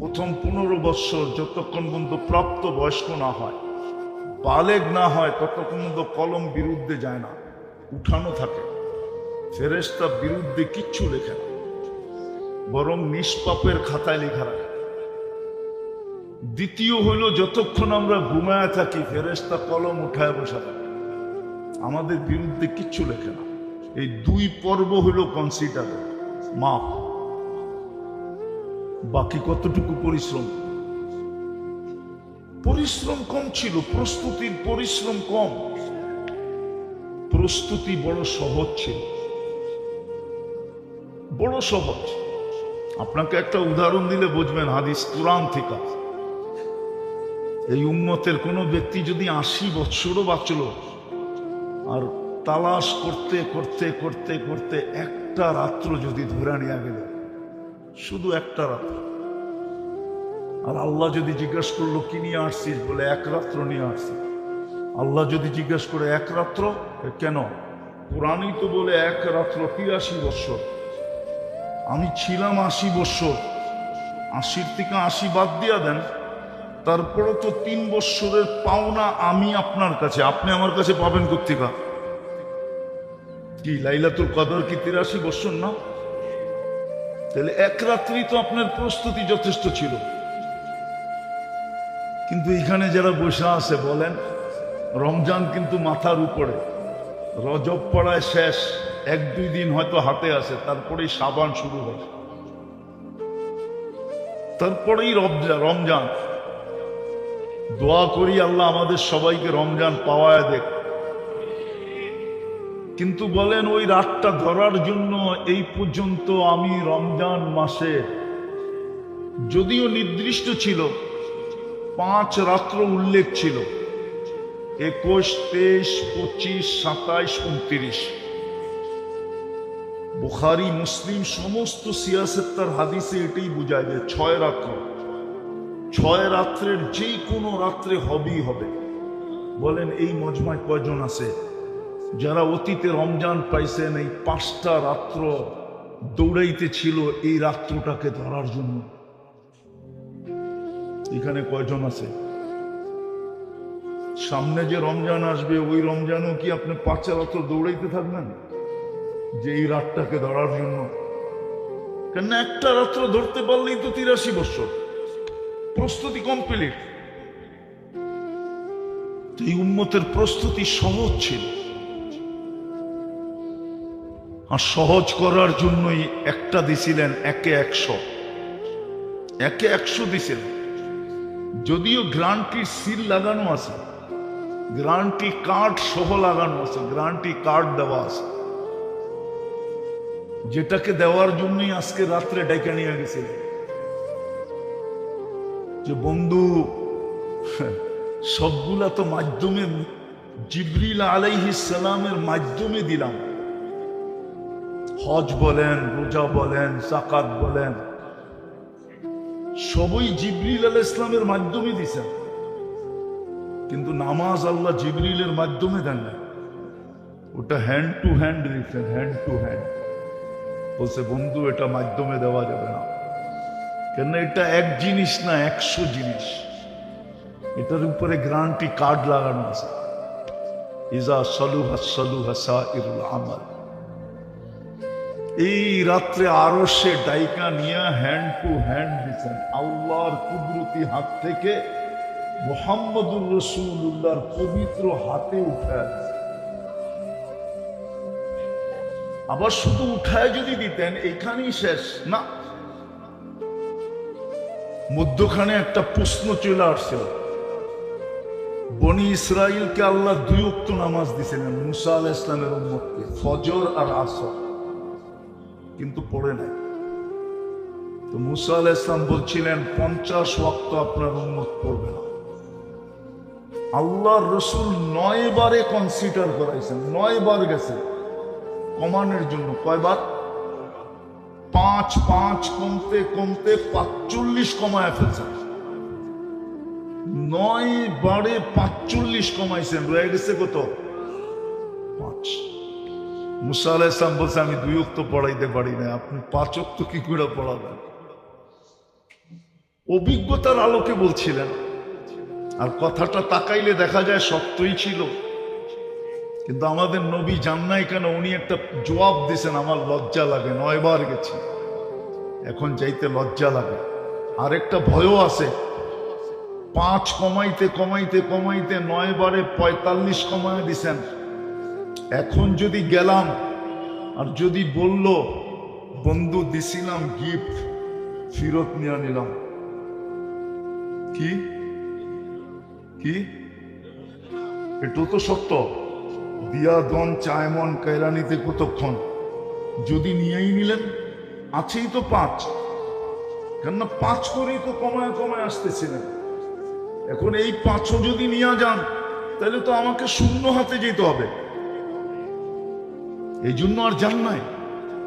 প্রথম 15 বৎসর যতক্ষণ পর্যন্ত প্রাপ্ত বয়স্ক না হয়, বালেগ না হয়, ততক্ষণ পর্যন্ত কলম বিরুদ্ধে যায় না, উঠানো থাকে। ফেরেশতা বিরুদ্ধে কিচ্ছু লেখে না, বরং নিষ্পাপের খাতায় লেখা রাখে। দ্বিতীয় হইল, যতক্ষণ আমরা ঘুমায় থাকি ফেরেশতা কলম উঠায় বসা থাকে, আমাদের বিরুদ্ধে কিচ্ছু লেখে না। এই 2 পর্ব হইল কনসিডার, মাপ। বাকি কতটুকু পরিশ্রম? পরিশ্রম কম ছিল, প্রস্তুতির পরিশ্রম কম, প্রস্তুতি বড় সহজ ছিল, বড় সহজ। আপনাকে একটা উদাহরণ দিলে বুঝবেন, হাদিস কুরআন থেকে। এই উম্মতের কোন ব্যক্তি যদি 80 বৎসরও বাঁচল, আর তালাশ করতে করতে করতে করতে একটা রাত্র যদি ধরে নিয়ে গেল, শুধু একটা রাত্র, আর আল্লাহ যদি জিজ্ঞাসা করলো কি নিয়ে আসছিস, বলে 1 রাত্র নিয়ে আসছি। আল্লাহ যদি জিজ্ঞাসা করে 1 রাত্র কেন, কোরআনই তো বলে 1 রাত্র 83 বৎসর। আমি ছিলাম 80 বৎসর, 80 থেকে 80 বাদ দিয়া দেন, তারপরে তো 3 বৎসরের পাওনা আমি আপনার কাছে, আপনি আমার কাছে পাবেন কোত্থেকে? কি লাইলাতুল কদর কি 83 বৎসর না? তাহলে 1 রাত্রি তো আপনার প্রস্তুতি যথেষ্ট ছিল। কিন্তু এখানে যারা বসে আছে বলেন, রমজান কিন্তু মাথার উপরে, রজব পড়ায় শেষ, 1-2 দিন হয়তো হাতে আছে, তারপরেই শাবান শুরু হয়, তারপরেই রমজান। দোয়া করি আল্লাহ আমাদের সবাইকে রমজান পাওয়ায় দেখ। কিন্তু বলেন, ওই রাতটা ধরার জন্য এই পর্যন্ত আমি রমজান মাসে, যদিও নির্দিষ্ট ছিল 5 রাত্র উল্লেখ ছিল, 21, 23, 25, 27, 29, বুখারী মুসলিম সমস্ত সিয়াসেত্তার হাদিসে এটাই বুঝায় যে 6 রাত্র, 6 রাত্রের যে কোনো রাত্রে হবেই হবে। বলেন এই মজমায় কয়জন আছে যারা অতীতে রমজান পাইছেন, এই 5টা রাত্র দৌড়াইতে ছিল এই রাত্রটাকে ধরার জন্য? এখানে কয়জন আছে? সামনে যে রমজান আসবে, ওই রমজানও কি আপনি 5 রাত্র দৌড়াইতে থাকবেন যে এই রাতটাকে ধরার জন্য? কেন, একটা রাত্র ধরতে পারলেই তো 83 বছর, প্রস্তুতি কমপ্লিট। এই উম্মতের প্রস্তুতি সহজ ছিল, আর সহজ করার জন্যই একটা দিছিলেন 1-এ 100, 1-এ 100 দিছিলেন। যদিও গ্যারান্টির সিল লাগানো আছে, গ্যারান্টি কার্ড সহ লাগানো আছে, গ্যারান্টি কার্ড দেওয়া আছে, যেটাকে দেওয়ার জন্যই আজকে রাত্রে ডাইকা নিয়ে গেছিলেন যে বন্ধু, সবগুলা তো মাধ্যমে, জিবরিল আলাইহিস সালামের মাধ্যমে দিলাম। হজ বলেন, রোজা বলেন, যাকাত বলেন, সবই জিবরিল আলাইহিস সালামের মাধ্যমে দিছেন। কিন্তু নামাজ আল্লাহ জিবরিলের মাধ্যমে দেন না, ওটা হ্যান্ড টু হ্যান্ড দিচ্ছেন, হ্যান্ড টু হ্যান্ড। বলছে বন্ধু এটা মাধ্যমে দেওয়া যাবে না, কেন এটা এক জিনিস না, 100 জিনিস। এটার উপরে গ্যারান্টি কার্ড লাগানো আছে, ইজা সালুহা সালুহা সাইরুল আমাল। এই রাত্রে আরো সে ডাইকা নিয়ে হ্যান্ড টু হ্যান্ড দিচ্ছেন, আল্লাহর কুদরতি হাত থেকে মুহাম্মদুর রাসূলুল্লাহর পবিত্র হাতে উঠায়। আবার শুধু উঠায় যদি দিতেন এখানেই শেষ না, মধ্যখানে একটা প্রশ্ন চলে আসছিল। বনি ইসরাইলকে আল্লাহ 2 ওয়াক্ত নামাজ দিয়েছিলেন, মুসা আলাইহিস সালামের উম্মতকে, ফজর আর আসর, কিন্তু পড়ে নাই। তো মুসা আলাইহিস সালাম বলছিলেন 50 ওয়াক্ত আপনার উম্মত পড়বে না। আল্লাহর রাসূল 9 বারে কনসিডার করাইছেন, 9 বার গেছে কমানোর জন্য। কয়বার? 5 কমতে কমতে 45 কমায় ফেলছেন। 9 বারে 45 কমাইছেন, রয়ে গেছে কত? 5। মুসা আলাইহিস সালাম বলছে আমি 2 ওয়াক্ত পড়াইতে পারি না, আপনি 5 ওয়াক্ত কি করে পড়াবেন? অভিজ্ঞতার আলোকে বলছিলেন, আর কথাটা তাকাইলে দেখা যায় সত্যই ছিল। কিন্তু আমাদের নবী জান নাই কেন, উনি একটা জবাব দিয়েছেন, আমার লজ্জা লাগে, 9 বার গেছি, এখন যাইতে লজ্জা লাগে। আরেকটা ভয়ও আছে, 5 কমাইতে কমাইতে কমাইতে 9 বারে 45 কমায় দিছেন। এখন যদি গেলাম আর যদি বলল বন্ধু দিছিলাম গিফট, ফিরত নিয়ে নিলাম, কি কি এটাও তো সত্য। দিয়া দন চায়মন কেরানিতে কতক্ষণ, যদি নিয়েই নিলেন, আছেই তো 5, কেননা 5 করেই তো কমায় কমায় আসতেছিলেন। এখন এই 5ও যদি নিয়ে যান, তাহলে তো আমাকে শূন্য হাতে যেতে হবে, এই জন্য আর যান নাই।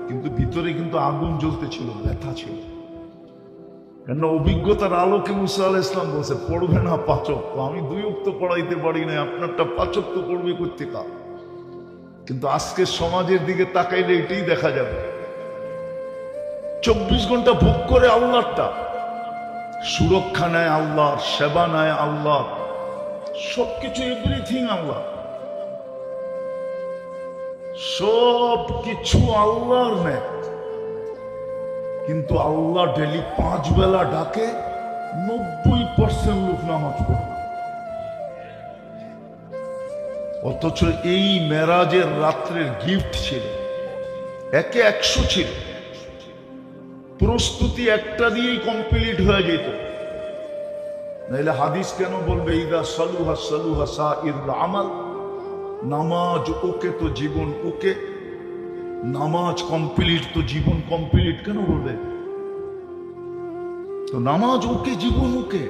কিন্তু ভিতরে কিন্তু আগুন জ্বলতেছিল, ব্যথা ছিল। কেননা অভিজ্ঞতার আলোকে মুসা আলাইহিস সালাম বলছে পড়বে না 5 ওয়াক্ত, আমি 2 ওয়াক্ত পড়াইতে পারি না, আপনারটা 5 ওয়াক্ত পড়বে করতে কা। কিন্তু আজকে সমাজের দিকে তাকাইলে এটাই দেখা যাবে, 24 ঘন্টা ভোগ করে আল্লাহটা, সুরক্ষা নেয় আল্লাহর, সেবা নেয় আল্লাহ, সবকিছু এভরিথিং আল্লাহ, সব কিছু আল্লাহর নেয়। কিন্তু আল্লাহ ডেলি 5 বেলা ডাকে, 90% লোক নামাজ পড়ে। অথচ এই মেরাজের রাত্রের গিফট ছিল, একে 100 ছিল, প্রস্তুতি একটা দিয়েই কমপ্লিট হয়ে যেত। নাইলে হাদিস কেন বলবে ইদা সালুহা সালুহা সাইরুল আমাল, নামাজ ওকে তো জীবন ওকে, নামাজ কমপ্লিট তো জীবন কমপ্লিট কেন বলবে? তো নামাজ ওকে জীবন ওকে,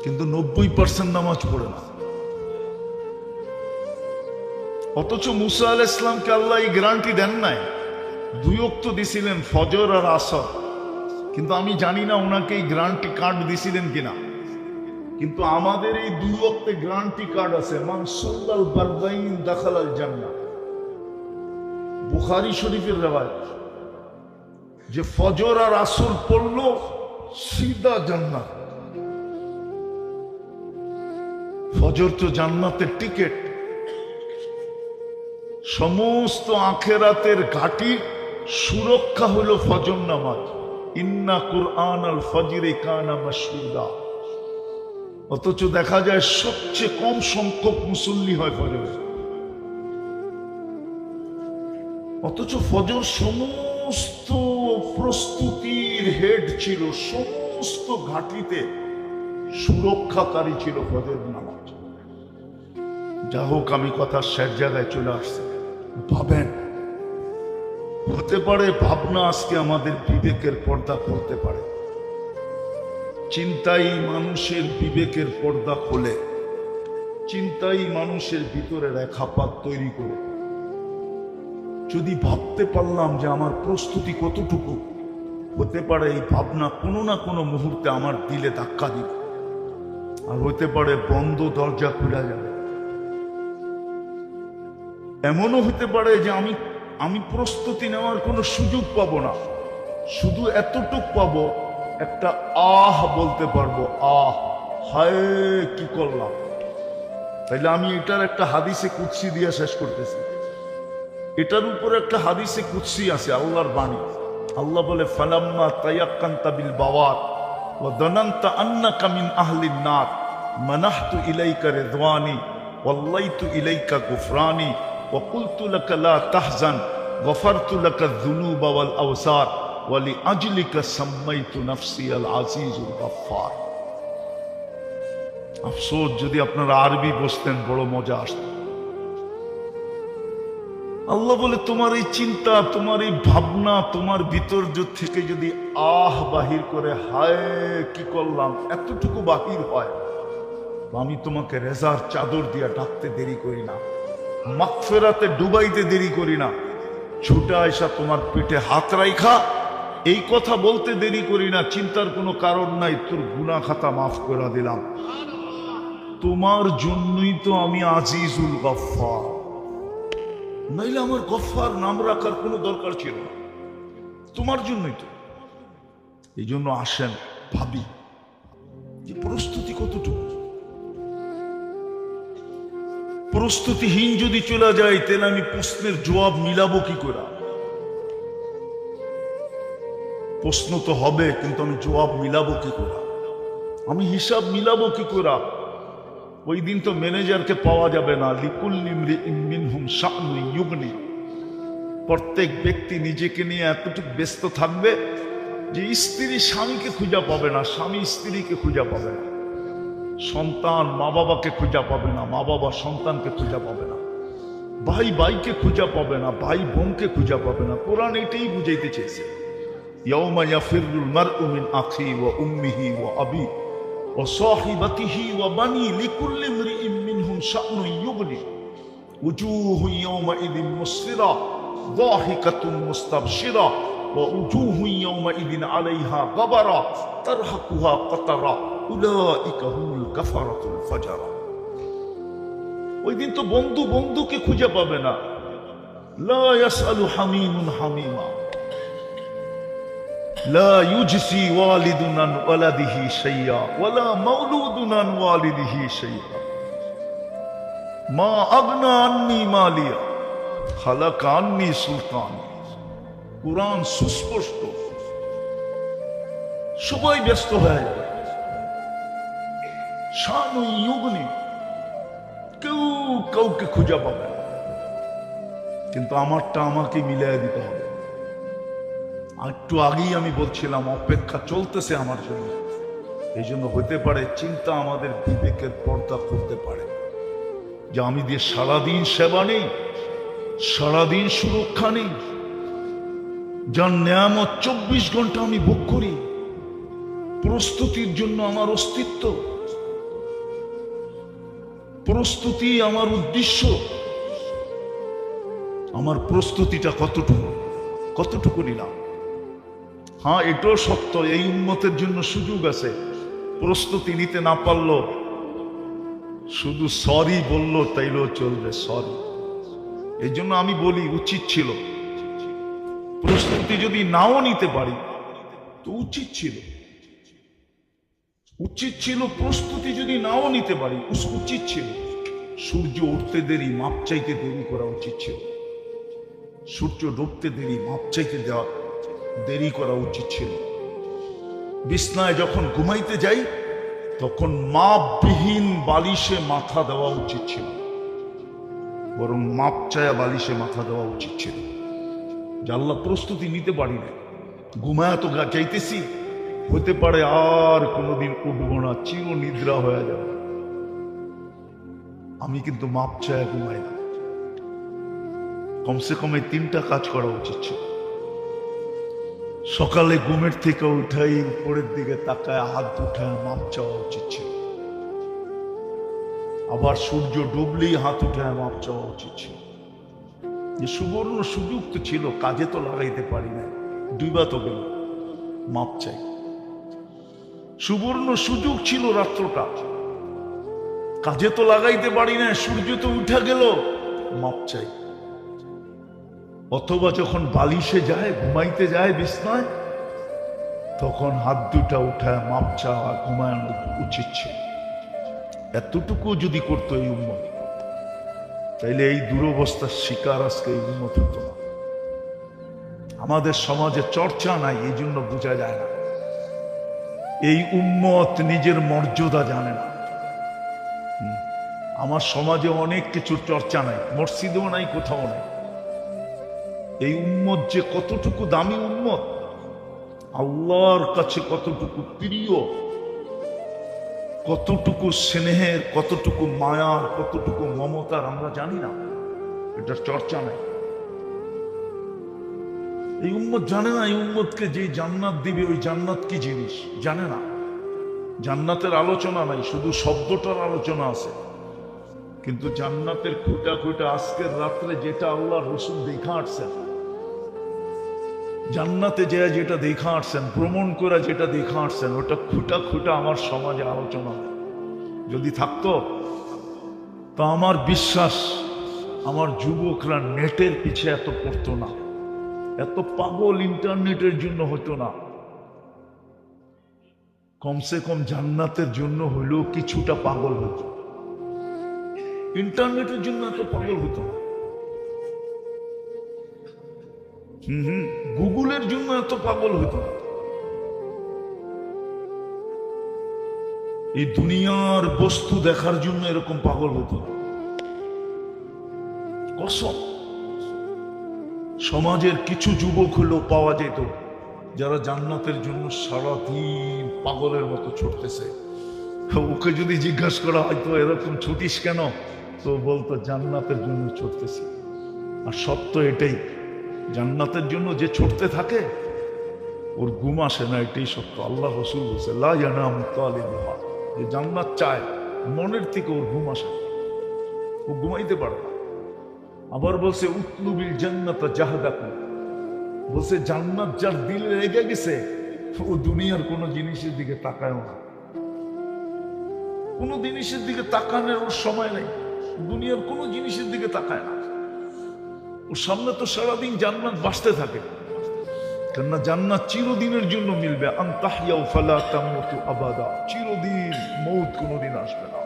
কিন্তু 90% নামাজ পড়ে না। অথচ মুসা আলাইহিস সালামকে আল্লাহ এই গ্যারান্টি দেন নাই, 2 ওয়াক্ত দিছিলেন, ফজর আর আসর। কিন্তু আমি জানি না ওনাকে এই গ্যারান্টি কার্ড দিছিলেন কিনা। কিন্তু আমাদের এই 2 ওয়াক্তে গ্যারান্টি কার্ড আছে, মান সাল্লাল বারদাইন দাখালাল জান্নাহ, বুখারী শরীফের রিওয়ায়াত, যে ফজর আর আসর পড়লো সিধা জান্নাত। ফজর তো জান্নাতের টিকিট, সমস্ত আখেরাতের ঘাটির সুরক্ষা হলো ফজর নামাজ। ইন্না কুরআন আল ফজরে কানা মাশহুদা। অথচ দেখা যায় সবচেয়ে কম সংখ্যক মুসল্লি হয় ফজরে। অথচ ফজর সমস্ত প্রস্তুতির হেড ছিল, সমস্ত ঘাটিতে সুরক্ষাকারী ছিল ফজর নামাজ। যা হোক, আমি কথা শেষ জায়গায় চলে আসছে। ভাবেন, হতে পারে ভাবনা আজকে আমাদের বিবেকের পর্দা খুলতে পারে, চিন্তাই মানুষের বিবেকের পর্দা খোলে, চিন্তাই মানুষের ভিতরে রেখাপাত তৈরি করে। যদি ভাবতে পারলাম যে আমার প্রস্তুতি কতটুকু, হতে পারে এই ভাবনা কোনো না কোনো মুহূর্তে আমার দিলে ধাক্কা দিবে, আর হতে পারে বন্ধ দরজা খুলে যাবে। এমনও হতে পারে যে আমি প্রস্তুতি নেওয়ার কোনো সুযোগ পাবো না, শুধু এতটুক পাবো, একটা আহ বলতে পারবো, আহ হায় কি করলাম। তাইলে আমি এটার একটা হাদিসে কুদসি দিয়ে শেষ করতেছি। এটার উপর একটা হাদিসে কুদসি আছে, আল্লাহর বাণী। আল্লাহ বলে, ফালাম্মা তায়াক্কানতা বিল বাওয়ার ওয়া দানানতা আন্নাকা মিন আহলিন নার মানাহতু ইলাইকা রিদওয়ানি ওয়াল্লাইতু ইলাইকা গুফরানি ওয়া কুলতু লাকা লা তাহজান গফারতু লাকা যুনুবা ওয়াল আওসার ওয়া লিআজলিকা সাম্মাইতু নাফসি আল আজিজুল গফফার। আফসোস, যদি আপনারা আরবি বুঝতেন বড় মজা আসত। আল্লাহ বলে, তোমার এই চিন্তা, তোমার এই ভাবনা, তোমার ভিতর থেকে যদি আহ বাহির করে হায় কি করলাম এতটুকু বাহির হয়, আমি তোমাকে রেজার চাদর দিয়া ডাকতে দেরি করি না, মাগফিরাতে ডুবাইতে দেরি করি না, ছুটে আইসা তোমার পেটে হাত রাইখা এই কথা বলতে দেরি করি না, চিন্তার কোনো কারণ নাই, তোর গুনাহ খাতা মাফ করে দিলাম। তোমার জন্যই তো আমি আজিজুল গফফার, নাইলে আমার গফফার নাম রাখার কোনো দরকার ছিল না, তোমার জন্যই তো। এই জন্য আসেন ভাবি যে প্রস্তুতি কতটুকু। প্রস্তুতিহীন যদি চলে যায় তাহলে আমি প্রশ্নের জবাব মিলাবো কি করে? প্রশ্ন তো হবে, কিন্তু আমি জবাব মিলাবো কি করে? আমি হিসাব মিলাবো কি করে? ওই দিন তো ম্যানেজারকে পাওয়া যাবে না। লিকুল্লি ইমরিইন মিনহুম শা'নুন ইউগনি। প্রত্যেক ব্যক্তি নিজেকে নিয়ে এতটুকু ব্যস্ত থাকবে যে স্ত্রী স্বামীকে খুঁজে পাবে না, স্বামী স্ত্রীকে খুঁজে পাবে না, সন্তান মা বাবাকে খুঁজে পাবে না, মা বাবা সন্তানকে খুঁজে পাবে না, ভাই ভাইকে খুঁজে পাবে না, ভাই বোনকে খুঁজে পাবে না। কোরআন এটাই বুঝাইতে চেয়েছে, ইয়াউমা ইয়াফিরুল মারউ মিন আখি ওয়া উম্মিহি ওয়া আবি ওয়া সাহিবাতিহি ওয়া বানি লিকুল্লি ইমরিইন মিনহুম শা'নুন ইউগনি উজুহু ইয়াওমাইযিন মুসফিরা যাহিকাতুন মুস্তাবশিরা ওয়া উজুহু ইয়াওমাইযিন আলাইহা গাবারা তারহাকুহা কাতারা উলাইকা হুমুল কাফারাতুল ফাজারা। ওই দিন তো বন্ধু বন্ধুকে খুঁজে পাবে না। লা ইয়াসআলু হামিমুন হামিমা, লা ইউজসি ওয়ালিদুন আন ওয়ালাদিহি শাইয়া ওয়ালা মাওলুদুন আন ওয়ালিদিহি শাইয়া, মা আগনা আন্নি মালিয়া খালাকা আন্নি সুলতান। কুরআন সুস্পষ্ট, সবাই ব্যস্ত হয়ে যাবে। শানুন ইউগনি, কেউ কাউকে খুঁজে পাবে না, কিন্তু আমারটা আমাকে মিলিয়ে দিতে হবে। একটু আগেই আমি বলছিলাম অপেক্ষা চলতেছে আমার জন্য। এই জন্য হতে পারে চিন্তা আমাদের বিবেকের পর্দা করতে পারে যে আমি দিয়ে সারাদিন সেবা নেই, সারাদিন সুরক্ষা নেই, যার নিয়ামত 24 ঘন্টা আমি ভোগ করি। প্রস্তুতির জন্য আমার অস্তিত্ব, প্রস্তুতি আমার উদ্দেশ্য। আমার প্রস্তুতিটা কতটুকু নিলাম? হ্যাঁ, এটাও সত্য, এই উম্মতের জন্য সুযোগ আছে। প্রস্তুতি নিতে না পারলো, শুধু সরি বললো তাইলেও চলবে, সরি। এই জন্য আমি বলি উচিত ছিল, প্রস্তুতি যদি নাও নিতে পারি তো উচিত ছিল প্রস্তুতি যদি নাও নিতে পারি উচিত ছিল সূর্য উঠতে দেরি মাপ চাইতে দেরি করা উচিত ছিল। সূর্য ডুবতে দেরি মাপ চাইতে দেরি করা উচিত ছিল। বিছনায় যখন ঘুমাইতে যাই তখন মাপবিহীন বালিশে মাথা দেওয়া উচিত ছিল, বরং মাপ চায়া বালিশে মাথা দেওয়া উচিত ছিল। যে আল্লাহ প্রস্তুতি নিতে পারি না, ঘুমায় তো যাইতেছি, হতে পারে আর কোনোদিন উঠবো না, চির নিদ্রা হয়ে যাবে। আমি কিন্তু মাপ চায়া ঘুমাই না। কমসে কম 3টা কাজ করা উচিত ছিল। সকালে ঘুমের থেকে উঠাই উপরের দিকে তাকায় হাত উঠায় মাপ চাওয়া উচিত ছিল। আবার সূর্য ডুবলেই হাত উঠায় মাপ চাওয়া উচিত ছিল। যে সুবর্ণ সুযোগ তো ছিল, কাজে তো লাগাইতে পারি না, ডুবা তো গেল, মাপ চাই। সুবর্ণ সুযোগ ছিল রাত্রটা, কাজে তো লাগাইতে পারি না, সূর্য তো উঠে গেল, মাপ চাই। অথবা যখন বালিশে যায়, ঘুমাইতে যায় বিছনায়, তখন হাত দুটা উঠায় মাপ চাওয়া, ঘুমানো উচিত ছিল। এতটুকু যদি করতো এই উম্মত, তাইলে এই দুরবস্থার শিকার আজকে এই উম্মত হতো না। আমাদের সমাজে চর্চা নাই, এই জন্য বোঝা যায় না। এই উম্মত নিজের মর্যাদা জানে না। আমার সমাজে অনেক কিছুর চর্চা নাই, মসজিদেও নাই, কোথাও নাই। এই উম্মত যে কতটুকু দামি উম্মত, আল্লাহর কাছে কতটুকু প্রিয়, কতটুকু স্নেহের, কতটুকু মায়ার, কতটুকু মমতার আমরা জানি না। এটার চর্চা নাই। এই উম্মত জানে না এই উম্মতকে যে জান্নাত দিবে ওই জান্নাত কি জিনিস জানে না। জান্নাতের আলোচনা নাই, শুধু শব্দটার আলোচনা আছে, কিন্তু জান্নাতের খুঁটা খুঁটা আজকের রাত্রে যেটা আল্লাহ রসুল দেখা আসছেন, জান্নাতে যায় যেটা দেখা আসছেন, ভ্রমণ করে যেটা দেখা আসছেন, ওটা খুঁটা খুঁটা আমার সমাজে আলোচনা যদি থাকতো, তো আমার বিশ্বাস আমার যুবকরা নেটের পিছে এত পড়তো না, এত পাগল ইন্টারনেটের জন্য হতো না। কমসে কম জান্নাতের জন্য হইলেও কিছুটা পাগল হতো। ইন্টারনেটের জন্য এত পাগল হতো না। গুগলের জন্য এত পাগল হতো না। এই দুনিয়ার বস্তু দেখার জন্য এরকম পাগল হতো না। কসম, সমাজের কিছু যুবক হলেও পাওয়া যেত যারা জান্নাতের জন্য সারাদিন পাগলের মতো ছুটতেছে। ওকে যদি জিজ্ঞাসা করা হয়তো এরকম ছুটিস কেন, তো বলতো জান্নাতের জন্য ছুটতেছি। আর সত্য এটাই, জান্নাতের জন্য যে ছুটতে থাকে ওর ঘুম আসে না, এটাই সত্য। আল্লাহ রাসূল বলেছে লা ইয়ানামু তালিবুহা, যে জান্নাত চায় মনের থেকে ওর ঘুম আসে, ও ঘুমাইতে পারে না। আবার বলছে উতলুবিল জান্নাতা জাহাদাকুম, বলছে জান্নাত যার দিলে লেগে গেছে ও দুনিয়ার কোনো জিনিসের দিকে তাকায় না। কোনো জিনিসের দিকে তাকানোর ওর সময় নেই, দুনিয়ার কোনো জিনিসের দিকে তাকায় না। ওর সামনে তো সারাদিন জান্নাত বাসতে থাকে, কেননা জান্নাত চিরদিনের জন্য মিলবে। আনতাহিয়াউ ফালা তামুতু আবাদা, চিরদিন, মৌত কোনোদিন আসবে না।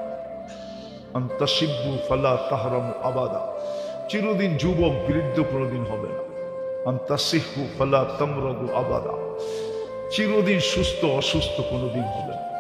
আনতাশিব্বু ফালা তাহরামু আবাদা, চিরদিন যুবক বৃদ্ধ কোনোদিন হবে না। আনতাসিহু ফালা তামরাদু আবাদা, চিরদিন সুস্থ অসুস্থ কোনোদিন হবে না।